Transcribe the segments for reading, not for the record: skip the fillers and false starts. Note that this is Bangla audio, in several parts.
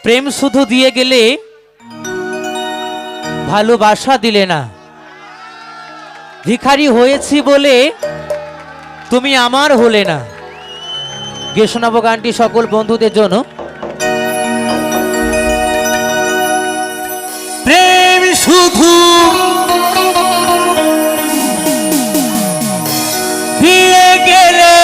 প্রেম শুধু দিয়ে গেলে ভালোবাসা দিলে না। ভিখারি হয়েছি বলে তুমি আমার হলে না। গিয়ে শোনাবো গানটি সকল বন্ধুদের জন্য। প্রেম শুধু দিয়ে গেলে,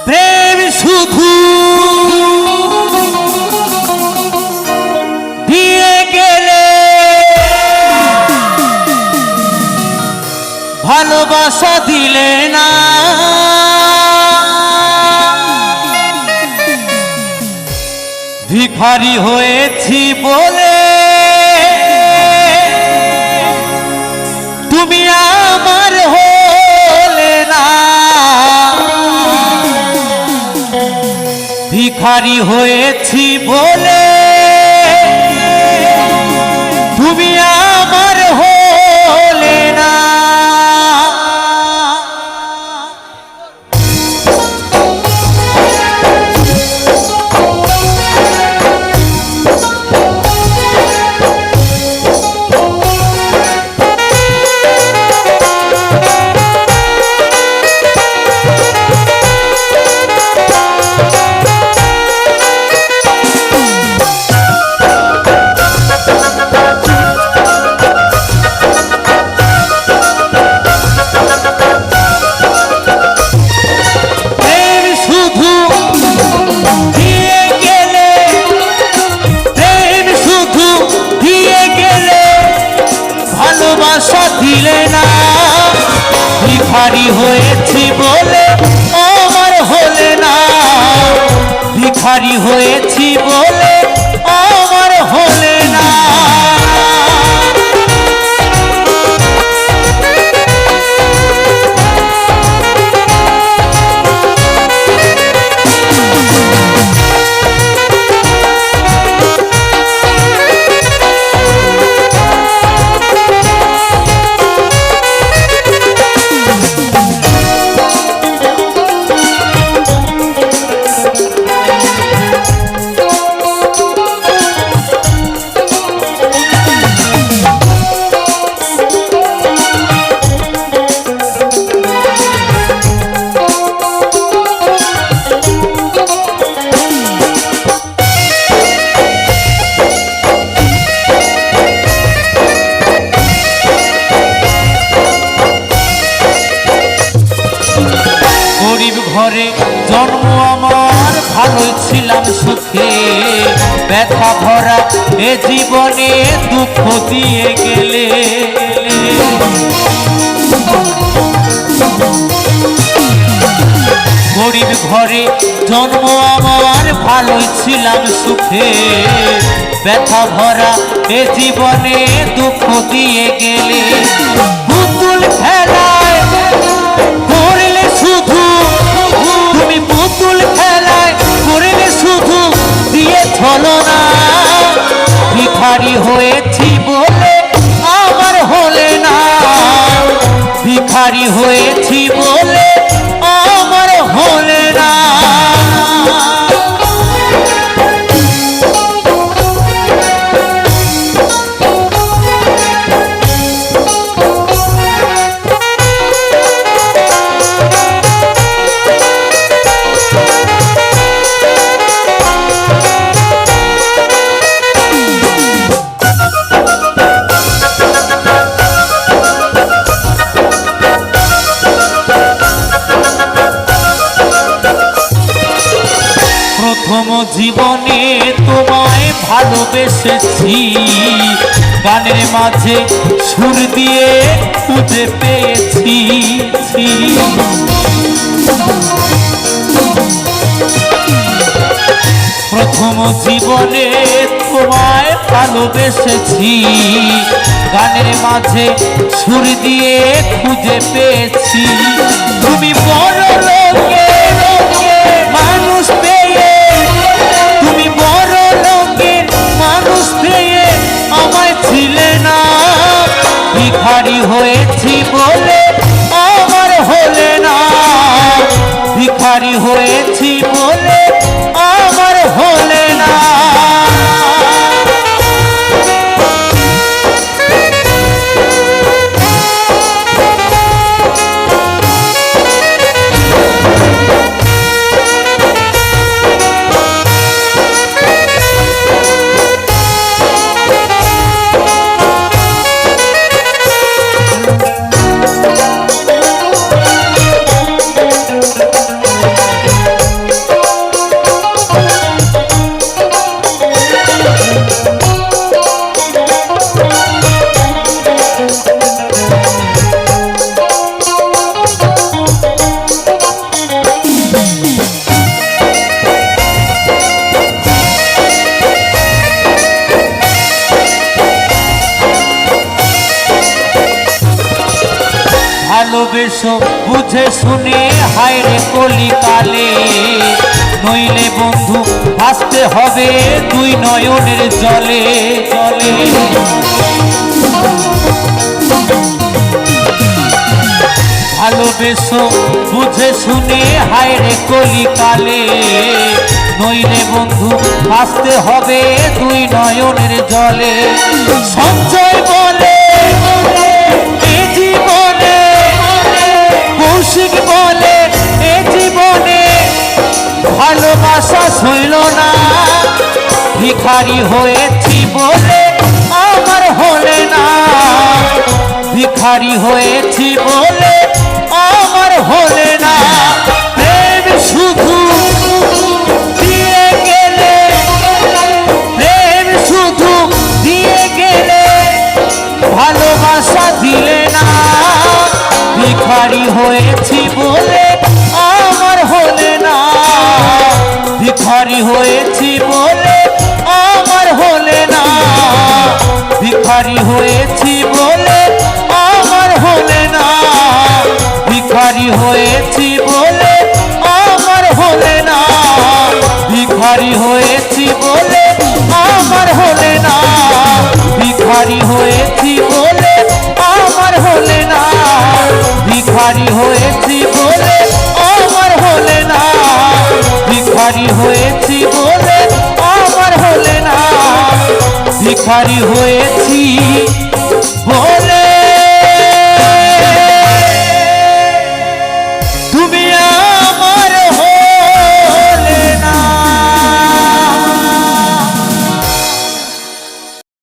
প্রেম শুধু দিয়ে গেলে ভালোবাসা দিলে না। ভিখারি হয়েছি বলে তুমি আমার হলে না। ভিখারি হয়েছি বলে তুমি আমার হলে না। দিলে না। ভিখারি হয়েছি বলে আমার হলে না। ভিখারি হয়েছি বলে আমার হলে না। ঘরে জন্ম আমার, ভালোই ছিলাম সুখে। ব্যথা ভরা এ জীবনে দুঃখ দিয়ে গেলে। গরিব ঘরে জন্ম আমার, ভালোই ছিলাম সুখে। ব্যথা ভরা এ জীবনে দুঃখ দিয়ে গেলে। পুতুল খেলায় করলে শুধু তুমি, পুতুল খেলায় করলে শুধু দিয়ে ছলো না। ভিখারি হয়েছি বলে আমার হলে না। ভিখারি হয়েছি বলে আমার হলে না। প্রথম জীবনে তোমায় ভালোবেসেছি। গানের মাঝে সুর দিয়ে খুঁজে পেয়েছি। প্রথম জীবনে তোমায় ভালোবেসেছি। গানের মাঝে সুর দিয়ে খুঁজে পেয়েছি। তুমি বড় লোকের মানুষ পেয়ে, তুমি বড় লোকের মানুষ পেয়ে আমায় ছিলে না। ভিখারি হয়েছি বলে আমার হলে না। ভিখারি ভিখারি হয়েছি বলে আমার হলে না। ভালোবেসো বুঝে শুনে হায়রে কলিকালে, নইলে বন্ধু ভাসতে হবে দুই নয়নের জলে জলে। ভালোবেসো বুঝে শুনে হায়রে কলিকালে, নইলে বন্ধু ভাসতে হবে দুই নয়নের জলে। সঞ্চয় বলে এ জীবনে, কৌশিক বলে এ জীবনে ভালোবাসা সইল না। ভিখারি হয়েছি বলে আমার হলে না, ভিখারি হয়েছি বলে আমার হলে না। প্রেম শুধু দিয়ে গেলে, প্রেম শুধু দিয়ে গেলে ভালোবাসা দিলে না। ভিখারি হয়েছি বলে আমার হলে না, ভিখারি হয়েছি বলে আমার হলে না, ভিখারি হয়েছি বলে আমার হলে না, ভিখারি হয়েছি বলে আমার হলে না, ভিখারি হয়েছি বলে আমার হলে না, ভিখারি হয়েছি বলে আমার হলে না, ভিখারি হয়েছি বলে আমার হলে না, ভিখারি হয়েছি বলে আমার হলে না, ভিখারি হয়েছি।